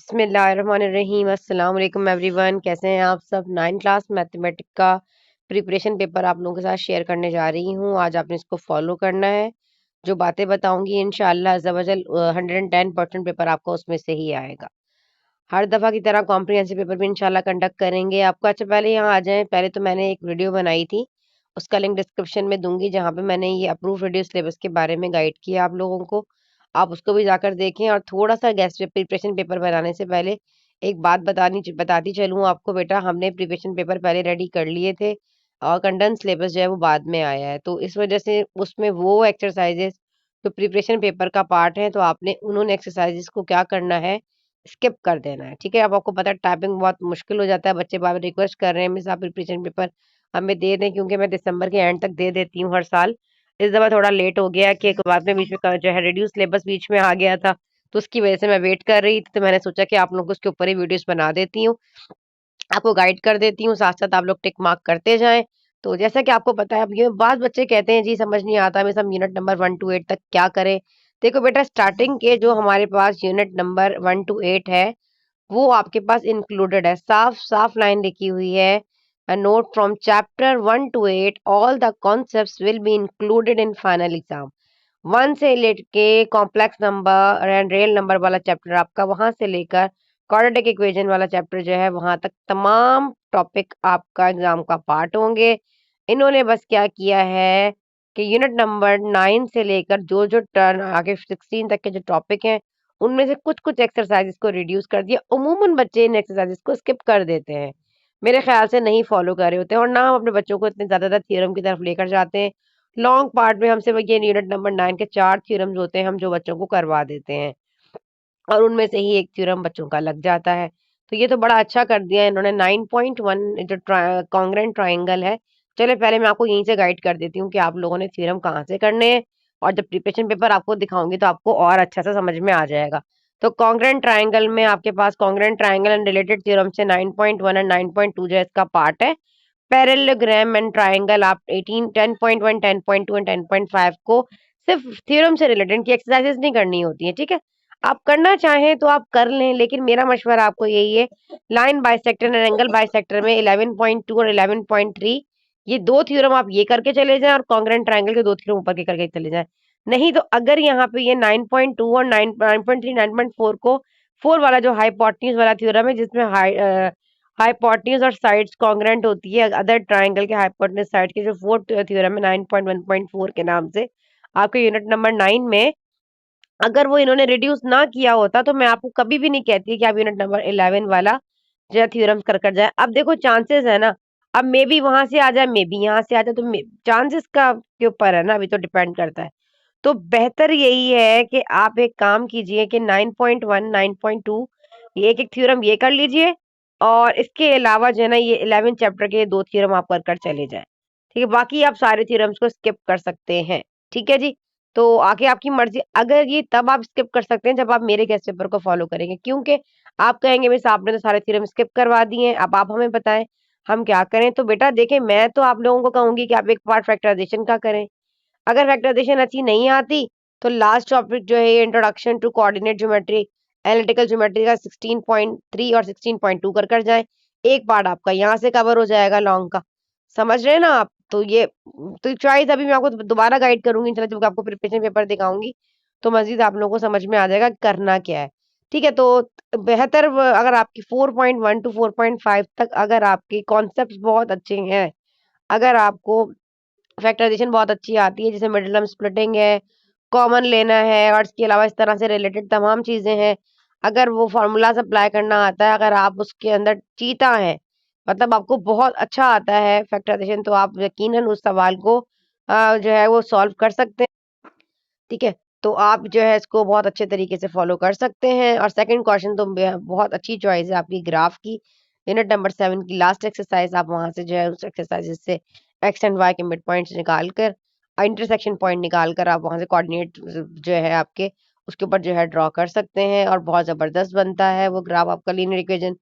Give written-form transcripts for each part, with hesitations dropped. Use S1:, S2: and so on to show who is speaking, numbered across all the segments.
S1: बिस्मिल्लाहिर्रहमानिर्रहीम। अस्सलाम वालेकुम एवरीवन, कैसे हैं आप सब। 9 क्लास मैथमेटिक का प्रिपरेशन पेपर आप लोगों के साथ शेयर करने जा रही हूँ। आज आपने इसको फॉलो करना है। जो बातें बताऊंगी इंशाअल्लाह अज़्ज़ा वजल 110% पेपर आपका उसमें से ही आएगा। हर दफ़ा की तरह कॉम्प्रिहेंसिव पेपर भी इंशाल्लाह कंडक्ट करेंगे आपको। अच्छा, पहले यहाँ आ जाएं। पहले तो मैंने एक वीडियो बनाई थी, उसका लिंक डिस्क्रिप्शन में दूंगी, जहाँ पे मैंने ये अप्रूव वीडियो सिलेबस के बारे में गाइड किया आप लोगों को। आप उसको भी जाकर देखें। और थोड़ा सा गेस्ट प्रिपरेशन पेपर बनाने से पहले एक बात बताती चलूँ आपको। बेटा, हमने प्रिपरेशन पेपर पहले रेडी कर लिए थे और कंडेंस सिलेबस जो है वो बाद में आया है, तो इस वजह से उसमें वो एक्सरसाइजेस जो प्रिपरेशन पेपर का पार्ट है, तो आपने उन्होंने एक्सरसाइजेस को क्या करना है, स्किप कर देना है। ठीक है। अब आपको पता है टाइपिंग बहुत मुश्किल हो जाता है, बच्चे बार बार रिक्वेस्ट कर रहे हैं मिस आप प्रिपरेशन पेपर हमें दे दें, क्योंकि मैं दिसंबर के एंड तक दे देती हूँ हर साल। इस दफा थोड़ा लेट हो गया कि एक बाद में बीच में जो है रिड्यूस सिलेबस बीच में आ गया था, तो उसकी वजह से मैं वेट कर रही थी। तो मैंने सोचा कि आप लोगों को उसके ऊपर ही वीडियोस बना देती हूँ, आपको गाइड कर देती हूँ, साथ साथ आप लोग टिक मार्क करते जाएं। तो जैसा कि आपको पता है, अब ये बाद बच्चे कहते हैं जी समझ नहीं आता हमें, सब यूनिट नंबर 1 to 8 तक क्या करें। देखो बेटा, स्टार्टिंग के जो हमारे पास यूनिट नंबर 1 to 8 है, वो आपके पास इंक्लूडेड है। साफ साफ लाइन लिखी हुई है, note from chapter 1 to 8 all the concepts will be included in final exam. 1 से लेके complex number and real number वाला चैप्टर आपका, वहां से लेकर क्वाड्रेटिक इक्वेशन वाला चैप्टर जो है वहां तक तमाम टॉपिक आपका एग्जाम का पार्ट होंगे। इन्होंने बस क्या किया है कि यूनिट नंबर 9 से लेकर जो जो टर्न आगे 16 तक के जो टॉपिक हैं, उनमें से कुछ कुछ एक्सरसाइजेस को रिड्यूस कर दिया। उमूमन बच्चे इन एक्सरसाइजेस को स्किप कर देते हैं, मेरे ख्याल से नहीं फॉलो कर रहे होते हैं, और ना हम अपने बच्चों को इतने ज्यादा थ्योरम की तरफ लेकर जाते हैं। लॉन्ग पार्ट में हमसे ये यूनिट नंबर 9 के 4 थ्योरम्स होते हैं, हम जो बच्चों को करवा देते हैं, और उनमें से ही एक थ्योरम बच्चों का लग जाता है। तो ये तो बड़ा अच्छा कर दिया इन्होंने। 9.1 जो कॉन्ग्रेंट ट्राइंगल है, चले पहले मैं आपको यहीं से गाइड कर देती हूँ कि आप लोगों ने थ्योरम कहाँ से करने हैं, और जब प्रिपरेशन पेपर आपको दिखाऊंगी तो आपको और अच्छा से समझ में आ जाएगा। तो कॉन्ग्रेंट ट्राइंगल में आपके पास congruent triangle and related theorem से 9.1 एंड 9.2 जो है इसका पार्ट है। पैरेललोग्राम एंड ट्राइंगल आप 18 10.1 10.2 एंड 10.5 को सिर्फ थ्योरम से रिलेटेड की एक्सरसाइजेस नहीं करनी होती है। ठीक है, आप करना चाहें तो आप कर लें, लेकिन मेरा मशवरा आपको यही है, line bisector and angle bisector में 11.2 और 11.3 ये दो थ्योरम आप ये करके चले जाएं, और कॉन्ग्रेंट ट्राइंगल के दो थ्योरम ऊपर के करके चले जाएं। नहीं तो अगर यहाँ पे ये 9.2 और 9.3 9.4 को 4 वाला जो हाइपोटेन्यूज वाला थ्योरम है, जिसमें हाइपोटेन्यूज और साइड्स कॉन्ग्रेंट होती है अदर ट्राइंगल के हाइपोटेन्यूज साइड के, जो फोर्थ थ्योरम है 9.1.4 के नाम से, आपके यूनिट नंबर 9 में अगर वो इन्होंने रिड्यूस ना किया होता, तो मैं आपको कभी भी नहीं कहती कि आप यूनिट नंबर 11 वाला जो है थ्योरम कर कर जाए। अब देखो चांसेस है ना, अब मे बी वहां से आ जाए, मे बी यहाँ से आ जाए, तो चांसेस का के ऊपर है ना, अभी तो डिपेंड करता है। तो बेहतर यही है कि आप एक काम कीजिए कि 9.1 9.2 ये एक एक थ्योरम ये कर लीजिए, और इसके अलावा जो है ना ये 11 चैप्टर के दो थ्योरम आप कर कर चले जाए। ठीक है, बाकी आप सारे थ्योरम्स को स्किप कर सकते हैं। ठीक है जी। तो आगे आपकी मर्जी, अगर ये तब आप स्किप कर सकते हैं जब आप मेरे गेस्ट पेपर को फॉलो करेंगे, क्योंकि आप कहेंगे मिस आपने तो सारे थ्योरम स्किप करवा दिए हैं, अब आप हमें बताएं हम क्या करें। तो बेटा देखें, मैं तो आप लोगों को कहूंगी कि आप एक पार्ट फैक्टराइजेशन का करें। अगर फैक्टराइजेशन अच्छी नहीं आती, तो लास्ट टॉपिक जो है introduction to coordinate geometry analytical geometry का 16.3 और 16.2 कर कर जाए। एक पार्ट आपका यहाँ से कवर हो जाएगा लॉन्ग का। समझ रहे हैं ना आप। तो ये तो चॉइस अभी मैं आपको दोबारा गाइड करूंगी इंशाल्लाह, जब आपको प्रिपरेशन पेपर दिखाऊंगी, तो मजीद आप लोगों को समझ में आ जाएगा कि करना क्या है। ठीक है। तो बेहतर अगर आपकी 4.1 to 4.5 तक अगर आपके कॉन्सेप्ट बहुत अच्छे हैं, अगर आपको फैक्टराइजेशन बहुत अच्छी आती है, जैसे मिडिल टर्म स्प्लिटिंग है, कॉमन लेना है, और इसके अलावा इस तरह से रिलेटेड तमाम चीजें हैं, अगर वो फार्मूलाज अप्लाई करना आता है, अगर आप उसके अंदर चीता है, मतलब आपको बहुत अच्छा आता है फैक्टराइजेशन, तो आप यकीनन उस सवाल को जो है वो सॉल्व कर सकते हैं। ठीक है। तो आप जो है इसको बहुत अच्छे तरीके से फॉलो कर सकते हैं। और सेकंड क्वेश्चन तो बहुत अच्छी चॉइस है आपकी ग्राफ की, यूनिट नंबर 7 की लास्ट एक्सरसाइज, आप वहां से जो है उस एक्सरसाइज से एक्स एंड वाई के मिड पॉइंट्स निकाल कर, इंटरसेक्शन पॉइंट निकाल कर आप वहां से कोऑर्डिनेट जो है आपके उसके ऊपर जो है ड्रॉ कर सकते हैं, और बहुत जबरदस्त बनता है वो ग्राफ आपका। लीनियर इक्वेशन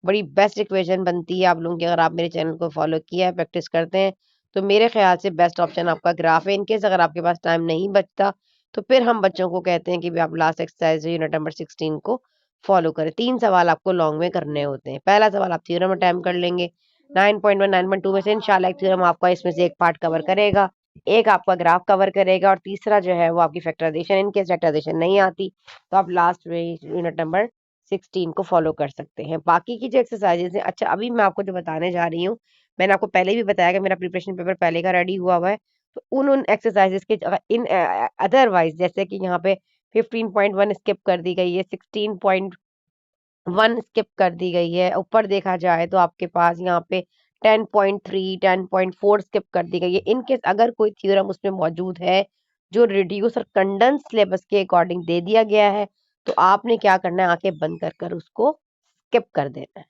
S1: बड़ी बेस्ट इक्वेशन बनती है आप लोगों की, अगर आप मेरे चैनल को फॉलो किया है, प्रैक्टिस करते हैं, तो मेरे ख्याल से बेस्ट ऑप्शन आपका ग्राफ है। इनकेस अगर आपके पास टाइम नहीं बचता, तो फिर हम बच्चों को कहते हैं कि भी आप लास्ट एक्सरसाइज यूनिट नंबर 16 को फॉलो करें। 3 सवाल आपको लॉन्ग में करने होते हैं। पहला सवाल आप थ्योरम अटेम्प्ट कर लेंगे 9.1 9.2 में से इंशाल्लाह एक थ्योरम आपका इसमें से एक पार्ट कवर करेगा, एक आपका ग्राफ कवर करेगा और तीसरा जो है वो आपकी फैक्टराइजेशन। इनकेस फैक्टराइजेशन नहीं आती तो आप लास्ट में यूनिट नंबर 16 को फॉलो कर सकते हैं। बाकी की जो एक्सरसाइजेज हैं, अच्छा अभी मैं आपको जो बताने जा रही हूँ, मैंने आपको पहले भी बताया कि मेरा प्रिपरेशन पेपर पहले का रेडी हुआ हुआ है। तो उन एक्सरसाइजेज के इन अदरवाइज जैसे कि यहाँ पे 15.1 स्किप कर दी गई है, 16.1 स्किप कर दी गई है, ऊपर देखा जाए तो आपके पास यहाँ पे 10.3 10.4 स्किप कर दी गई है। इनकेस अगर कोई थ्योरम उसमें मौजूद है जो रिड्यूस और कंडेंस सिलेबस के अकॉर्डिंग दे दिया गया है, तो आपने क्या करना है, आंखें बंद कर कर उसको स्किप कर देना है।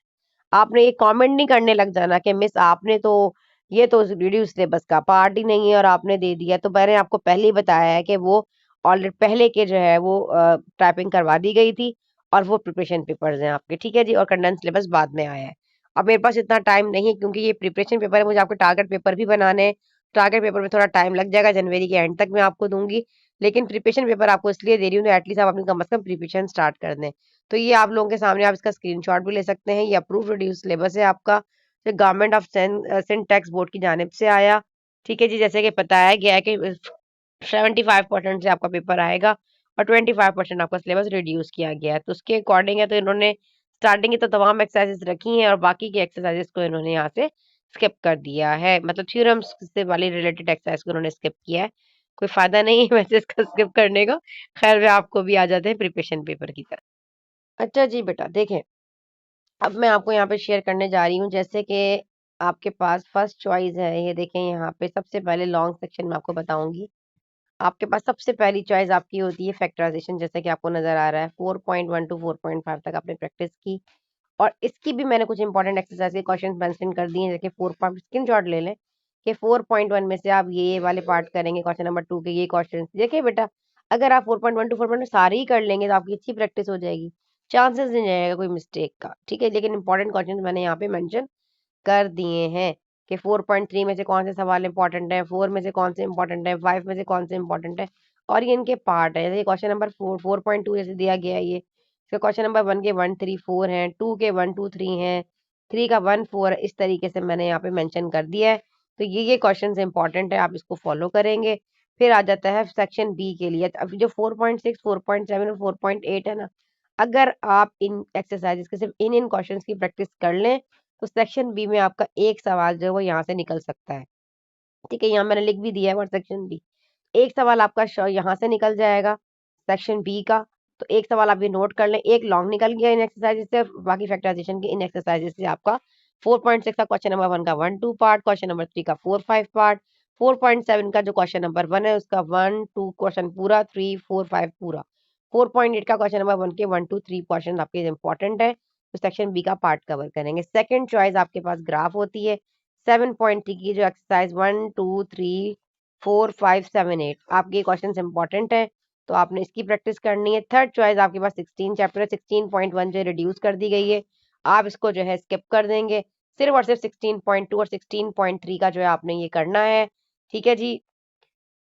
S1: आपने ये कमेंट नहीं करने लग जाना कि मिस आपने तो ये तो रिड्यूस सिलेबस का पार्ट ही नहीं है और आपने दे दिया। तो मैंने आपको पहले ही बताया है कि वो ऑलरेडी पहले के जो है वो टाइपिंग करवा दी गई थी और वो प्रिपरेशन पेपर्स हैं आपके, ठीक है जी। और कंडेंस सिलेबस बाद में आया है। अब मेरे पास इतना टाइम नहीं है क्योंकि ये प्रिपरेशन पेपर है, मुझे आपके टारगेट पेपर भी बनाने हैं। टारगेट पेपर में थोड़ा टाइम लग जाएगा, जनवरी के एंड तक मैं आपको दूंगी। लेकिन प्रिपरेशन पेपर आपको इसलिए दे रही हूँ एटलीस्ट आप अपनी कम से कम प्रिपरेशन स्टार्ट कर दें। तो ये आप लोगों के सामने आप इसका स्क्रीनशॉट भी ले सकते हैं। ये अप्रूव रिड्यूस सिलेबस है आपका, जो गवर्नमेंट ऑफ सिंटैक्स बोर्ड की जानिब से आया, ठीक है जी। जैसे कि बताया गया है कि 75% से आपका पेपर आएगा और 25% आपका सिलेबस रिड्यूस किया गया है। तो उसके अकॉर्डिंग है, तो इन्होंने स्टार्टिंग की तो तमाम एक्सरसाइजेस रखी हैं और बाकी की एक्सरसाइजेस को इन्होंने यहाँ से स्किप कर दिया है, मतलब थ्योरम्स से वाली रिलेटेड एक्सरसाइज को इन्होंने स्किप किया है। कोई फायदा नहीं है वैसे इसका स्किप करने का। खैर वे आपको भी आ जाते हैं प्रिपरेशन पेपर की तरह। अच्छा जी बेटा देखें, अब मैं आपको यहाँ पे शेयर करने जा रही हूँ, जैसे कि आपके पास फर्स्ट चॉइस है, ये देखें यहाँ पे सबसे पहले लॉन्ग सेक्शन में आपको बताऊंगी। आपके पास सबसे पहली चॉइस आपकी होती है फैक्टराइजेशन, जैसे कि आपको नजर आ रहा है 4.1 टू 4.5 तक आपने प्रैक्टिस की। और इसकी भी मैंने कुछ इंपॉर्टेंट एक्सरसाइज के क्वेश्चन मेंशन कर दिए हैं, जैसे 4 स्क्रीन शॉट ले लें कि 4.1 में से आप ये वाले पार्ट करेंगे, क्वेश्चन नंबर 2 के ये क्वेश्चन देखिए बेटा। अगर आप 4.1 टू 4.2 सारे ही कर लेंगे तो आपकी अच्छी प्रैक्टिस हो जाएगी, चांसेस नहीं रहेगा कोई मिस्टेक का, ठीक है। लेकिन इंपॉर्टेंट क्वेश्चन मैंने यहाँ पे मेंशन कर दिए हैं कि 4.3 में से कौन से सवाल इंपॉर्टेंट है, 4 में से कौन से इंपॉर्टेंट है, 5 में से कौन से इंपॉर्टेंट है और ये इनके पार्ट है। जैसे क्वेश्चन नंबर 4.2 जैसे दिया गया है, ये क्वेश्चन नंबर 1 के 1 3 4 हैं, 2 के 1 2 3 हैं, 3 का 1 4 है। इस तरीके से मैंने यहाँ पे मेंशन कर दिया है। तो ये क्वेश्चन इंपॉर्टेंट है, आप इसको फॉलो करेंगे। फिर आ जाता है सेक्शन बी के लिए। अब जो 4.6 4.7 और 4.8 है ना, अगर आप इन एक्सरसाइजेस के सिर्फ इन इन क्वेश्चंस की प्रैक्टिस कर लें तो सेक्शन बी में आपका एक सवाल जो है वो यहाँ से निकल सकता है, ठीक है। यहाँ मैंने लिख भी दिया है और सेक्शन बी एक सवाल आपका यहाँ से निकल जाएगा सेक्शन बी का। तो एक सवाल आप ये नोट कर लें, एक लॉन्ग निकल गया इन एक्सरसाइजेस से, बाकी फैक्टराइजेशन के इन एक्सरसाइजेस से आपका 4.6 का क्वेश्चन नंबर 1 का 1 2 पार्ट, क्वेश्चन नंबर 3 का 4 5 पार्ट, 4.7 का जो क्वेश्चन नंबर 1 है उसका 1 2 क्वेश्चन पूरा, 3 4 5 पूरा, 4.8 का क्वेश्चन नंबर 1 के 1 2 3 क्वेश्चन आपके इंपॉर्टेंट है, तो सेक्शन बी का पार्ट कवर करेंगे। सेकंड चॉइस आपके पास ग्राफ होती है 7.3 की, जो एक्सरसाइज 1 2 3 4 5 7 8 आपके क्वेश्चन इंपॉर्टेंट है, तो आपने इसकी प्रैक्टिस करनी है। थर्ड चॉइस आपके पास 16 चैप्टर है, 16.1 जो रिड्यूस कर दी गई है, आप इसको जो है स्किप कर देंगे। सिर्फ और सिर्फ 16.2 और 16.3 का जो है आपने ये करना है, ठीक है जी।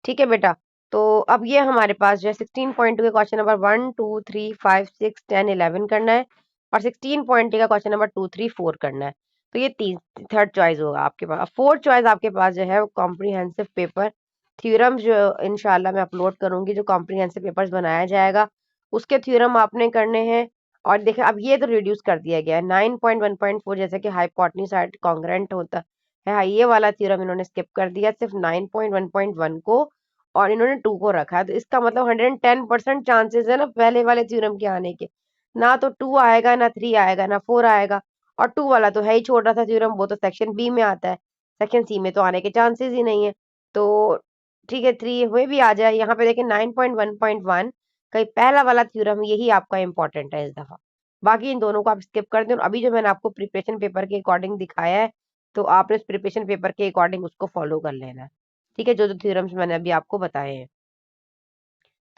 S1: ठीक है बेटा, तो अब ये हमारे पास जो है 16.2 के क्वेश्चन नंबर 1 2 3 5 6 10 11 करना है और 16.3 का क्वेश्चन नंबर 2 3 4 करना है। तो ये तीन थर्ड चॉइस होगा आपके पास। फोर्थ चॉइस आपके पास जो है कॉम्प्रीहेंसिव पेपर थ्योरम, जो इंशाल्लाह मैं अपलोड करूंगी, जो कॉम्प्रीहेंसिव पेपर्स बनाया जाएगा उसके थ्योरम आपने करने हैं। और देखिए अब ये तो रिड्यूस कर दिया गया है 9.1.4, जैसे कि हाइपोटेन्यूज कॉन्ग्रेंट होता है, हाँ, ये वाला थ्योरम इन्होंने स्किप कर दिया, सिर्फ 9.1.1 को और इन्होंने 2 को रखा है। तो इसका मतलब 110% चांसेस है ना पहले वाले थ्योरम के आने के, ना तो 2 आएगा, ना 3 आएगा, ना 4 आएगा। और 2 वाला तो है ही छोटा सा थ्योरम, वो तो सेक्शन बी में आता है, सेक्शन सी में तो आने के चांसेस ही नहीं है। तो ठीक है 3 हुए भी आ जाए। यहाँ पे देखिए 9.1.1 कहीं पहला वाला थ्योरम यही आपका इंपॉर्टेंट है इस दफा, बाकी इन दोनों को आप स्किप कर दें। और अभी जो मैंने आपको प्रिपरेशन पेपर के अकॉर्डिंग दिखाया है, तो आपने उस प्रिपरेशन पेपर के अकॉर्डिंग उसको फॉलो कर लेना है, ठीक है, जो जो थ्योरम्स मैंने अभी आपको बताए हैं।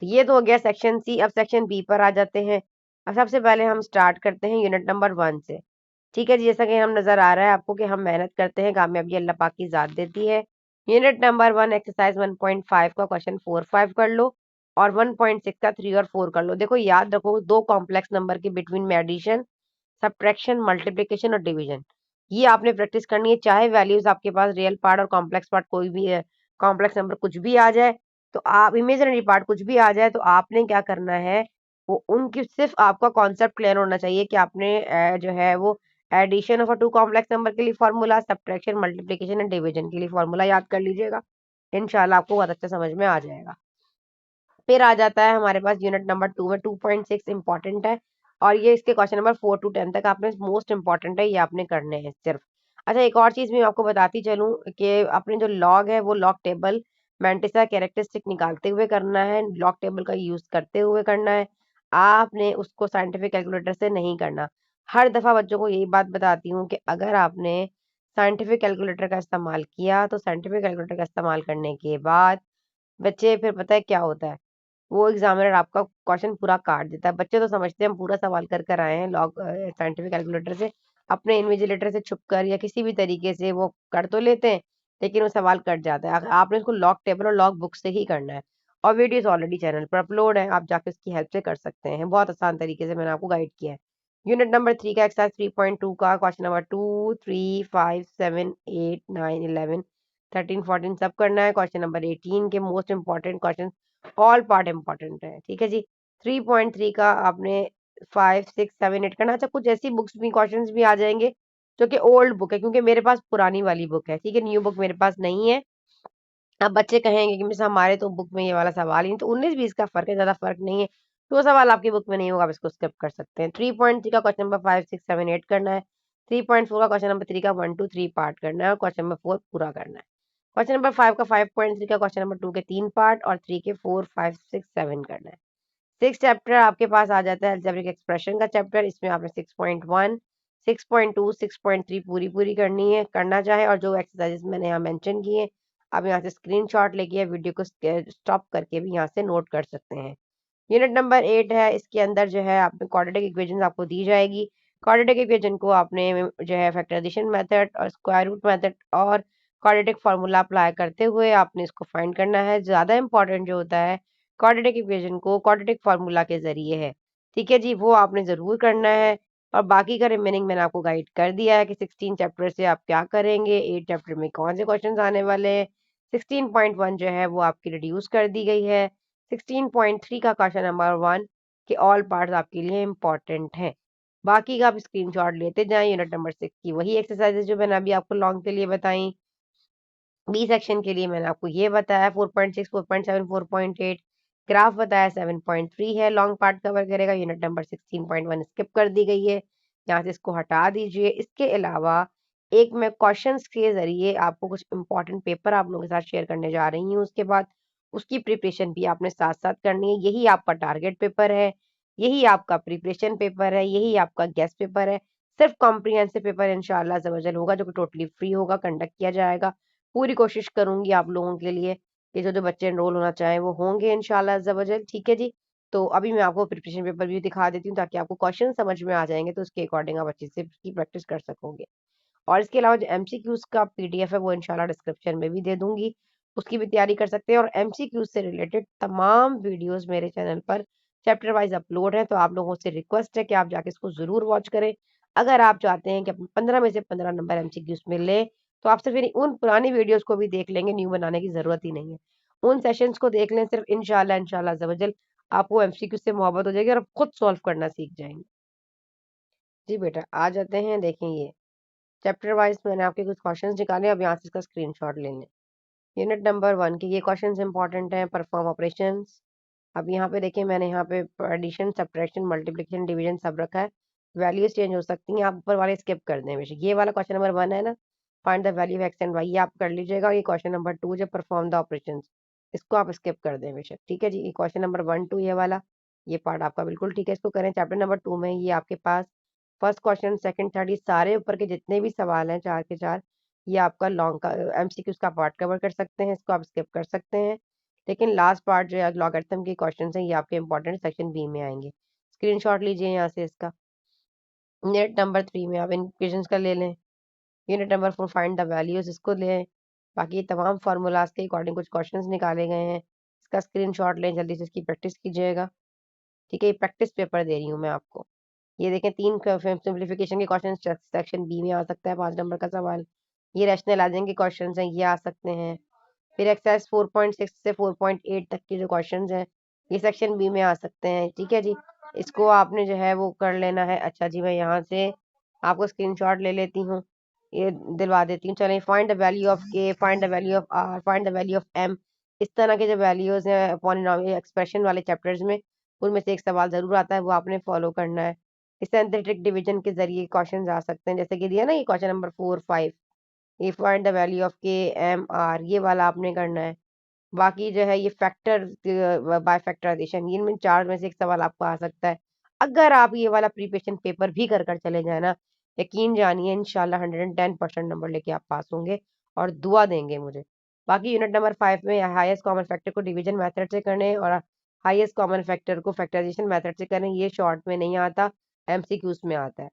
S1: तो ये तो हो गया सेक्शन सी। अब सेक्शन बी पर आ जाते हैं। अब सबसे पहले हम स्टार्ट करते हैं यूनिट नंबर 1 से, ठीक है जी। जैसा कि हम नजर आ रहा है आपको कि हम मेहनत करते हैं, कामयाबी अल्लाह पाक की जात देती है। यूनिट नंबर 1 एक्सरसाइज 1.5 का क्वेश्चन 4 5 कर लो। और 1.6 का 3 और 4 कर लो। देखो याद रखो, दो कॉम्प्लेक्स नंबर के बिटवीन में एडिशन, सब्ट्रैक्शन, मल्टीप्लिकेशन और डिवीजन, ये आपने प्रैक्टिस करनी है। चाहे वैल्यूज आपके पास रियल पार्ट और कॉम्प्लेक्स पार्ट कोई भी है, कॉम्प्लेक्स नंबर कुछ भी आ जाए, तो आप इमेजिनरी पार्ट कुछ भी आ जाए, तो आपने क्या करना है, वो उनकी सिर्फ आपका कॉन्सेप्ट क्लियर होना चाहिए कि आपने जो है वो addition of two complex number के लिए formula, subtraction, multiplication and division के लिए फॉर्मूला याद कर लीजिएगा। इंशाल्लाह आपको बहुत अच्छा समझ में आ जाएगा। फिर आ जाता है हमारे पास यूनिट नंबर 2 में 2.6 इंपॉर्टेंट है, और ये इसके क्वेश्चन नंबर 4 to 10 तक आपने मोस्ट इंपॉर्टेंट है, ये आपने करने हैं सिर्फ। अच्छा, एक और चीज मैं आपको बताती चलूं कि अपने जो लॉग है वो लॉग टेबल मैंटिसा कैरेक्टरिस्टिक निकालते हुए करना है, लॉग टेबल का यूज करते हुए करना है। आपने उसको साइंटिफिक कैलकुलेटर से नहीं करना। हर दफा बच्चों को यही बात बताती हूँ कि अगर आपने साइंटिफिक कैलकुलेटर का इस्तेमाल किया, तो साइंटिफिक कैलकुलेटर का इस्तेमाल करने के बाद बच्चे फिर पता है क्या होता है, वो एग्जामिनर आपका क्वेश्चन पूरा काट देता है। बच्चे तो समझते हैं हम पूरा सवाल कर कर आए हैं लॉग साइंटिफिक कैलकुलेटर से, अपने इन्विजिलेटर से छुप कर या किसी भी तरीके से वो कर तो लेते हैं, लेकिन वो सवाल कट जाता है। आपने उसको लॉग टेबल और लॉग बुक से ही करना है। और वीडियोस ऑलरेडी चैनल पर अपलोड है, आप जाके उसकी हेल्प से कर सकते हैं, बहुत आसान तरीके से मैंने आपको गाइड किया है। यूनिट नंबर 3 का एक्सरसाइज 3.2 का क्वेश्चन नंबर 2, 3, 5, 7, 8, 9, 11, 13, 14 सब करना है। क्वेश्चन नंबर 18 के most important question, all part important है, ठीक है जी। 3.3 का आपने 5, 6, 7, 8 करना। अच्छा, कुछ ऐसी बुक्स भी क्वेश्चंस भी आ जाएंगे जो कि ओल्ड बुक है, क्योंकि मेरे पास पुरानी वाली बुक है, ठीक है, न्यू बुक मेरे पास नहीं है। अब बच्चे कहेंगे कि मिस हमारे तो बुक में ये वाला सवाल ही नहीं, तो 19-20 का फर्क है, ज्यादा फर्क नहीं है। तो वो सवाल आपकी बुक में नहीं होगा, आप इसको स्किप कर सकते हैं। 3.3 का क्वेश्चन नंबर 5, 6, 7, 8 करना है। 3.4 का क्वेश्चन नंबर 3 का 1, 2, 3 पार्ट करना है, और क्वेश्चन नंबर 4 पूरा करना है। क्वेश्चन नंबर 5 का 5.3 का क्वेश्चन नंबर 2 के 3 पार्ट, और 3 के 4, 5, 6, 7 करना है। 6 चैप्टर आपके पास आ जाता है अलजेब्रिक एक्सप्रेशन का चैप्टर, इसमें आपने 6.1, 6.2, 6.3 पूरी पूरी करनी है, करना चाहे, और जो एक्सरसाइजेस मैंने यहाँ मेंशन किए, आप यहाँ से स्क्रीनशॉट लेके वीडियो को स्टॉप करके भी यहाँ से नोट कर सकते हैं। यूनिट नंबर 8 है, इसके अंदर जो है आपने क्वाड्रेटिक इक्वेशन आपको दी जाएगी। क्वाड्रेटिक इक्वेशन को आपने जो है फैक्टराइजेशन मेथड और स्क्वायर रूट मेथड और क्वाड्रेटिक फार्मूला अप्लाई करते हुए आपने इसको फाइंड करना है। ज्यादा इंपॉर्टेंट जो होता है क्वाड्रेटिक इक्वेशन को क्वाड्रेटिक फार्मूला के जरिए है, ठीक है जी, वो आपने जरूर करना है। और बाकी का रिमेनिंग मैंने आपको गाइड कर दिया है कि 16 चैप्टर से आप क्या करेंगे, 8 चैप्टर में कौन से क्वेश्चन आने वाले हैं। 16.1 जो है वो आपकी रिड्यूस कर दी गई है। 16.3 का क्वेश्चन नंबर 1 के ऑल पार्ट्स आपके लिए इंपॉर्टेंट हैं। बाकी का आप स्क्रीनशॉट लेते जाएं। यूनिट नंबर 6 की वही एक्सरसाइजेज जो मैंने अभी आपको लॉन्ग के लिए बताई। बी सेक्शन के लिए मैंने आपको ये बताया 4.6, 4.7, 4.8, ग्राफ बताया 7.3 है, लॉन्ग पार्ट कवर करेगा। यूनिट नंबर 16.1 स्किप कर दी गई है, यहाँ से इसको हटा दीजिए। इसके अलावा एक मैं क्वेश्चंस के जरिए आपको कुछ इंपॉर्टेंट पेपर आप लोगों के साथ शेयर करने जा रही हूँ, उसके बाद उसकी प्रिपरेशन भी आपने साथ साथ करनी है। यही आपका टारगेट पेपर है, यही आपका प्रिपरेशन पेपर है, यही आपका गेस्ट पेपर है। सिर्फ कॉम्प्रिहेंसिव पेपर इंशाल्लाह अज़्ज़ा होगा, जो कि टोटली फ्री होगा, कंडक्ट किया जाएगा। पूरी कोशिश करूंगी आप लोगों के लिए कि जो जो बच्चे एनरोल होना चाहें वो होंगे इंशाल्लाह अज़्ज़ा वजल, ठीक है जी। तो अभी मैं आपको प्रिपरेशन पेपर भी दिखा देती हूँ, ताकि आपको क्वेश्चन समझ में आ जाएंगे, तो उसके अकॉर्डिंग आप अच्छे से उसकी प्रैक्टिस कर सकोगे। और इसके अलावा जो एमसीक्यूज का पीडीएफ है वो इंशाल्लाह डिस्क्रिप्शन में भी दे दूंगी, उसकी भी तैयारी कर सकते हैं। और एमसीक्यूज से रिलेटेड तमाम वीडियोस मेरे चैनल पर चैप्टर वाइज अपलोड है, तो आप लोगों से रिक्वेस्ट है कि आप जाके इसको जरूर वॉच करें। अगर आप चाहते हैं कि 15 में से 15 नंबर एमसीक्यूज में ले, तो आप सिर्फ उन पुरानी वीडियोस को भी देख लेंगे, न्यू बनाने की जरूरत ही नहीं है। उन सेशंस को देख लें सिर्फ, इंशाल्लाह इंशाल्लाह ज़वजल आपको एमसीक्यू से मोहब्बत हो जाएगी और आप खुद सॉल्व करना सीख जाएंगे। जी बेटा, आ जाते हैं, देखें ये चैप्टर वाइज मैंने आपके कुछ क्वेश्चंस निकाले, अब यहाँ से इसका स्क्रीनशॉट ले लें। यूनिट नंबर 1 के ये क्वेश्चंस इंपॉर्टेंट हैं, परफॉर्म ऑपरेशंस। अब यहाँ पे देखिए मैंने यहाँ पे एडिशन, सब्ट्रैक्शन, मल्टीप्लिकेशन, डिवीजन सब रखा है। वैल्यूज चेंज हो सकती हैं, आप ऊपर वाले स्किप कर दें बेशक। ये वाला क्वेश्चन नंबर 1 है ना, find the value of X and Y, ये आप कर लीजिएगा। ये क्वेश्चन नंबर 2 जो परफॉर्म द ऑपरेशंस, इसको आप स्किप कर दें बेशक, ठीक है जी। ये क्वेश्चन नंबर 1, 2 ये वाला, ये पार्ट आपका बिल्कुल ठीक है, इसको करें। चैप्टर नंबर 2 में ये आपके पास फर्स्ट क्वेश्चन, सेकंड, थर्ड, ये सारे ऊपर के जितने भी सवाल हैं 4 के 4, ये आपका लॉन्ग का एमसीक्यूज का पार्ट कवर कर सकते हैं, इसको आप स्किप कर सकते हैं। लेकिन लास्ट पार्ट जो है लॉगरिथम के क्वेश्चन हैं, ये आपके इंपॉर्टेंट सेक्शन बी में आएंगे। स्क्रीनशॉट लीजिए यहाँ से इसका। यूनिट नंबर 3 में आप इन इक्वेशंस का ले लें। Unit number 4 find the values, इसको लें। बाकी ये तमाम फार्मूलाज के अकॉर्डिंग कुछ क्वेश्चंस निकाले गए हैं। इसका स्क्रीनशॉट लें, जल्दी से इसकी प्रैक्टिस कीजिएगा। ठीक है, ये प्रैक्टिस पेपर दे रही हूँ मैं आपको। ये देखें 3 सिंप्लीफिकेशन के क्वेश्चन सेक्शन बी में आ सकता है, 5 नंबर का सवाल। ये रैशनलाइजिंग के क्वेश्चन हैं, ये आ सकते हैं। फिर एक्सरसाइज 4.6 से 4.8 तक के जो क्वेश्चन हैं ये सेक्शन बी में आ सकते हैं। ठीक है जी, इसको आपने जो है वो कर लेना है। अच्छा जी, मैं यहाँ से आपको स्क्रीनशॉट ले लेती हूँ, ये दिलवा देती हूँ। चलें, find the value of K, find the value of R, find the value of M. इस तरह के जो वैल्यूज हैं पॉलिनोमियल एक्सप्रेशन वाले चैप्टर्स में, उनमें से एक सवाल जरूर आता है, वो आपने फॉलो करना है। इस सिंथेटिक डिवीजन के जरिए क्वेश्चन आ सकते हैं, जैसे कि दिया ना ये क्वेश्चन नंबर 4-5, ये फाइंड द वैल्यू ऑफ के एम आर, ये वाला आपने करना है। बाकी जो है ये फैक्टर बाय फैक्टराइजेशन, इनमें 4 में से एक सवाल आपको आ सकता है। अगर आप ये वाला प्रिपरेशन पेपर भी कर कर चले जाए ना, यकीन जानिए इंशाल्लाह 110% नंबर लेके आप पास होंगे और दुआ देंगे मुझे। बाकी यूनिट नंबर 5 में हाईएस्ट कॉमन फैक्टर को डिवीजन मेथड से करने और हाईएस्ट कॉमन फैक्टर को फैक्टराइजेशन मेथड से करने, ये शॉर्ट में नहीं आता, एमसीक्यूज में आता है।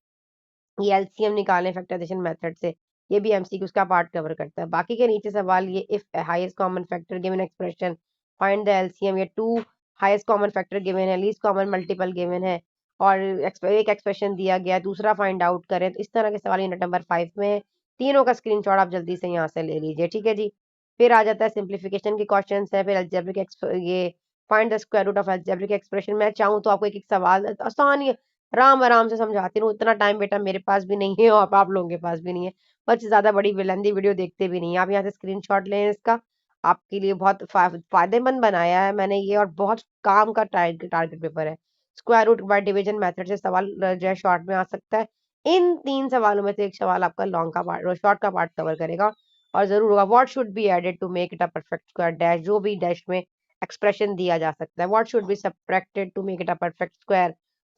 S1: ये एलसीएम निकालें फैक्टराइजेशन मेथड से, ये भी एमसीक्यूज का पार्ट कवर करता है। बाकी के नीचे सवाल ये if highest common factor given expression find the LCM, ये 2 हाईएस्ट कॉमन फैक्टर गिवन है, लीस्ट कॉमन मल्टीपल गिवन है और एक एक्सप्रेशन दिया गया, दूसरा फाइंड आउट करें। तो इस तरह के सवाल यूनिट नंबर 5 में है। तीनों का स्क्रीनशॉट आप जल्दी से यहाँ से ले लीजिए। ठीक है जी, फिर आ जाता है सिंप्लीफिकेशन के क्वेश्चन है, फिर अलजेब्रिक ये find the square root of algebraic expression. मैं चाहूँ तो आपको एक एक सवाल आसान आराम आराम से समझाती हूँ, इतना टाइम बेटा मेरे पास भी नहीं है और आप लोगों के पास भी नहीं है, बस ज्यादा बड़ी लंबी वीडियो देखते भी नहीं है। आप यहाँ से स्क्रीनशॉट लें इसका, आपके लिए बहुत फायदेमंद बनाया है मैंने ये, और बहुत काम का टारगेट पेपर है। Square root by division method से सवाल जो है शॉर्ट में आ सकता है। इन 3 सवालों में से एक सवाल आपका लॉन्ग का पार्ट, शॉर्ट का पार्ट कवर करेगा और जरूर होगा। What should be added to make it a perfect square dash, जो भी डैश में एक्सप्रेशन दिया जा सकता है। What should be subtracted to make it a perfect square,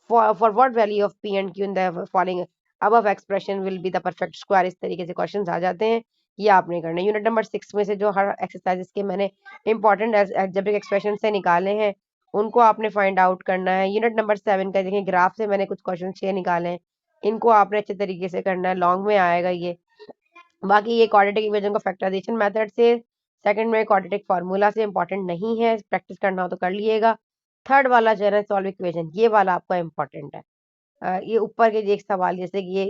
S1: for what value of p and q in the following above expression will be the perfect square। इस तरीके से क्वेश्चंस आ जाते हैं, ये आपने करना है। यूनिट नंबर 6 में से जो हर एक्सरसाइजेस के मैंने इंपॉर्टेंट अलजेब्रिक एक्सप्रेशन से निकाले हैं, उनको आपने फाइंड आउट करना है। यूनिट नंबर 7 का देखें, ग्राफ से मैंने कुछ क्वेश्चन 6 निकाले हैं, इनको आपने अच्छे तरीके से करना है, लॉन्ग में आएगा ये। बाकी ये क्वाड्रेटिक इक्वेशन को फैक्टराइजेशन मेथड से, सेकंड में क्वाड्रेटिक फार्मूला से, इंपॉर्टेंट नहीं है, प्रैक्टिस करना हो तो कर लिएगा। थर्ड वाला जो है ना सॉल्व इक्वेशन, ये वाला आपका इंपॉर्टेंट है। ये ऊपर के एक सवाल जैसे कि ये,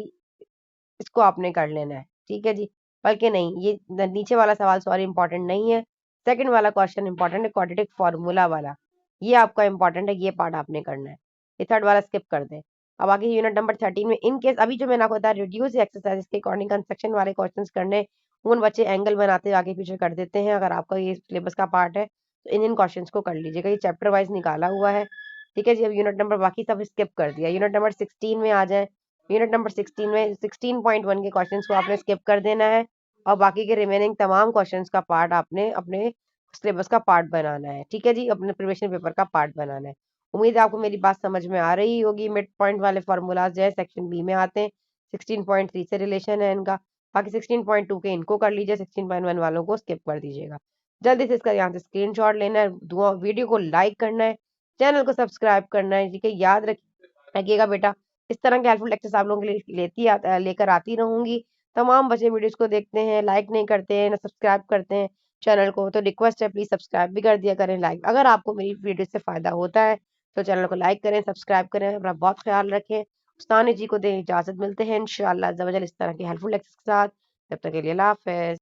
S1: इसको आपने कर लेना है। ठीक है जी, बल्कि नहीं, ये नीचे वाला सवाल सॉरी इंपॉर्टेंट नहीं है, सेकंड वाला क्वेश्चन इंपॉर्टेंट है, क्वाड्रेटिक फार्मूला वाला, ये आपका इंपॉर्टेंट है, ये पार्ट आपने करना है। ये थर्ड वाला स्किप कर दें। अब आगे यूनिट नंबर 13 में इन केस अभी जो मैंने आपको बताया रिड्यूस एक्सरसाइज के अकॉर्डिंग कंस्ट्रक्शन वाले क्वेश्चंस करने, उन बच्चे एंगल बनाते आगे पीछे कर देते हैं। अगर आपका ये सिलेबस का पार्ट है तो इन क्वेश्चंस को कर लीजिएगा, ये चैप्टर वाइज निकाला हुआ है। ठीक है जी, अब यूनिट नंबर बाकी सब स्किप कर दिया। यूनिट नंबर 16 में आ जाए। यूनिट नंबर 16 में 16.1 के क्वेश्चंस को आपने स्किप कर देना है और बाकी के रिमेनिंग तमाम क्वेश्चंस का पार्ट आपने अपने सिलेबस का पार्ट बनाना है। ठीक है जी, अपने प्रिपरेशन पेपर का पार्ट बनाना है। उम्मीद है आपको मेरी बात समझ में आ रही होगी। मिड पॉइंट वाले फार्मूलाज जो है सेक्शन बी में आते हैं, 16.3 से रिलेशन है इनका। बाकी 16.2 के इनको कर लीजिए, 16.1 वालों को स्किप कर दीजिएगा। जल्दी से इसका यहाँ से स्क्रीनशॉट लेना है, दुआ वीडियो को लाइक करना है, चैनल को सब्सक्राइब करना है। ठीक है, याद रखिएगा बेटा, इस तरह के हेल्पफुल लेक्चर्स आप लोगों के लिए लेकर आती रहूंगी। तमाम बच्चे वीडियोस को देखते हैं, लाइक नहीं करते हैं, ना सब्सक्राइब करते हैं चैनल को, तो रिक्वेस्ट है प्लीज सब्सक्राइब भी कर दिया करें, लाइक। अगर आपको मेरी वीडियो से फायदा होता है तो चैनल को लाइक करें, सब्सक्राइब करें। अपना बहुत ख्याल रखें। उस्तानी जी को दें इजाजत, मिलते हैं इंशाल्लाह अज़्ज़ा वजल इस तरह के हेल्पफुल लेक्चर्स के साथ। तब तक के लिए अल्लाह हाफ़िज़।